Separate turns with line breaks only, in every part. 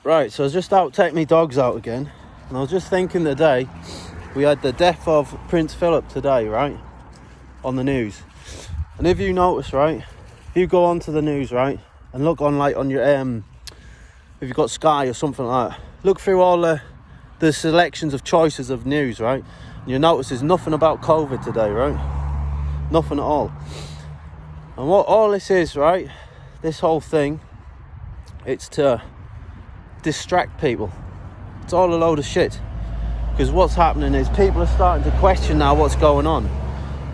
Right, so I was just out taking my dogs out again, and I was just thinking today, we had the death of Prince Philip today, right, on the news. And if you notice, right, if you go onto the news, right, and look on like on your if you've got Sky or something like that, look through all the selections of choices of news, right, and you'll notice there's nothing about COVID today, right, nothing at all. And what all this is, right, this whole thing, it's to distract people. It's all a load of shit, because what's happening is people are starting to question now what's going on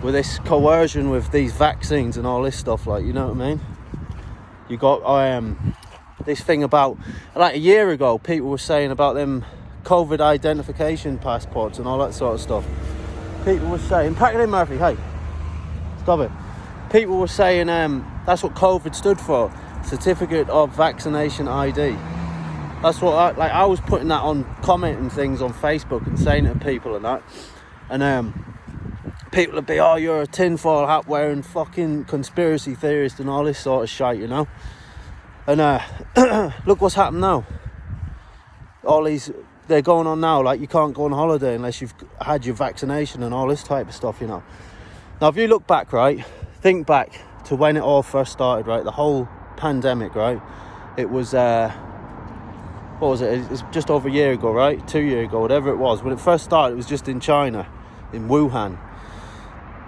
with this coercion with these vaccines and all this stuff, like, you know what I mean? You got this thing about, like a year ago, people were saying about them COVID identification passports and all that sort of stuff. People were saying, pack it in, Murphy, hey, stop it. People were saying that's what COVID stood for, certificate of vaccination ID. That's what I was putting that on, commenting things on Facebook and saying it to people and that, and people would be, oh, you're a tinfoil hat wearing fucking conspiracy theorist and all this sort of shit, you know. And look what's happened now. All these, they're going on now, like you can't go on holiday unless you've had your vaccination and all this type of stuff, you know. Now if you look back, right, think back to when it all first started, right, the whole pandemic, right, it was what was it? It's just over a year ago, right? 2 years ago, whatever it was. When it first started, it was just in China, in Wuhan.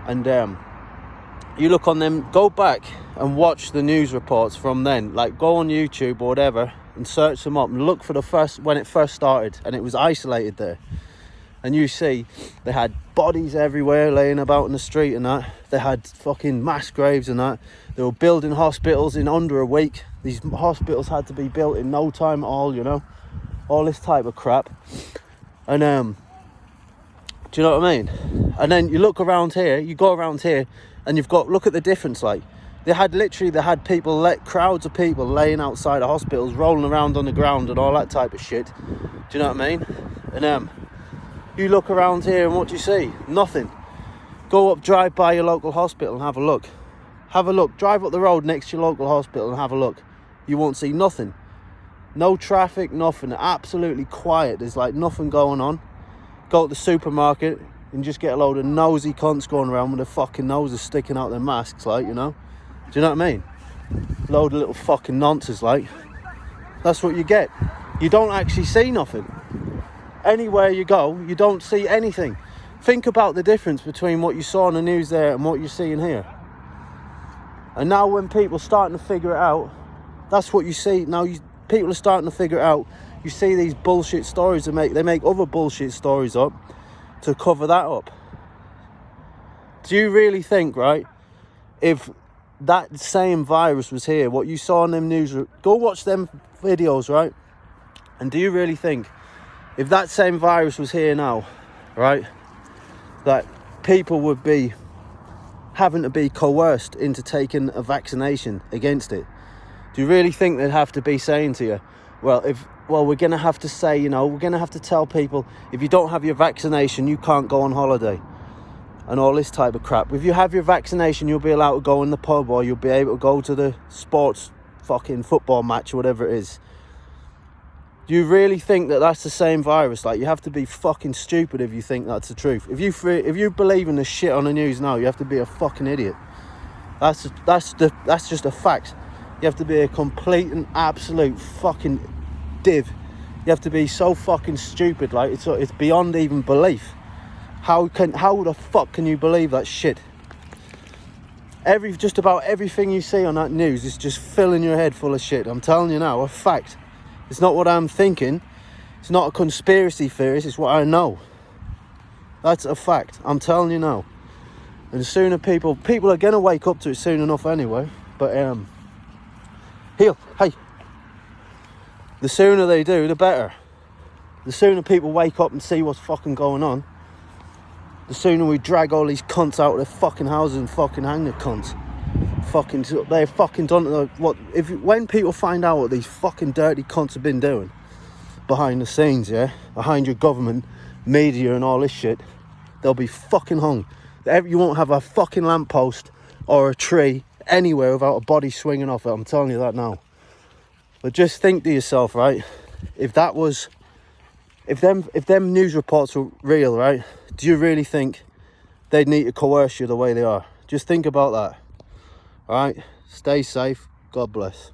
And you look on them, go back and watch the news reports from then. Like, go on YouTube or whatever and search them up and look for the first, when it first started, and it was isolated there. And you see, they had bodies everywhere laying about in the street and that. They had fucking mass graves and that. They were building hospitals in under a week. These hospitals had to be built in no time at all, you know. All this type of crap. And, do you know what I mean? And then you look around here, you go around here, and you've got, look at the difference, like. They had people, crowds of people laying outside of hospitals, rolling around on the ground and all that type of shit. Do you know what I mean? And, you look around here and what do you see? Nothing. Go up, drive by your local hospital and have a look. Have a look. Drive up the road next to your local hospital and have a look. You won't see nothing. No traffic, nothing. Absolutely quiet. There's like nothing going on. Go to the supermarket and just get a load of nosy cunts going around with their fucking noses sticking out their masks, like, you know. Do you know what I mean? Load of little fucking nonsense, like. That's what you get. You don't actually see nothing. Anywhere you go, you don't see anything. Think about the difference between what you saw on the news there and what you're seeing here. And now when people are starting to figure it out, that's what you see. Now people are starting to figure it out. You see these bullshit stories they make other bullshit stories up to cover that up. Do you really think, right, if that same virus was here, what you saw on them news, go watch them videos, right? And do you really think if that same virus was here now, right, that people would be having to be coerced into taking a vaccination against it? Do you really think they'd have to be saying to you, well, we're going to have to say, you know, we're going to have to tell people, if you don't have your vaccination, you can't go on holiday and all this type of crap. If you have your vaccination, you'll be allowed to go in the pub, or you'll be able to go to the sports fucking football match or whatever it is. Do you really think that that's the same virus? Like, you have to be fucking stupid if you think that's the truth. If you believe in the shit on the news now, you have to be a fucking idiot. That's just a fact. You have to be a complete and absolute fucking div. You have to be so fucking stupid, like it's beyond even belief. How the fuck can you believe that shit? Just about everything you see on that news is just filling your head full of shit. I'm telling you now, a fact. It's not what I'm thinking. It's not a conspiracy theorist. It's what I know. That's a fact. I'm telling you now. And the sooner people are going to wake up to it soon enough anyway. But, hey. The sooner they do, the better. The sooner people wake up and see what's fucking going on, the sooner we drag all these cunts out of their fucking houses and fucking hang the cunts. They've fucking done when people find out what these fucking dirty cunts have been doing behind the scenes, yeah, behind your government, media and all this shit, they'll be fucking hung. You won't have a fucking lamppost or a tree anywhere without a body swinging off it. I'm telling you that now. But just think to yourself, right? if them news reports were real, right, do you really think they'd need to coerce you the way they are? Just think about that. All right, stay safe. God bless.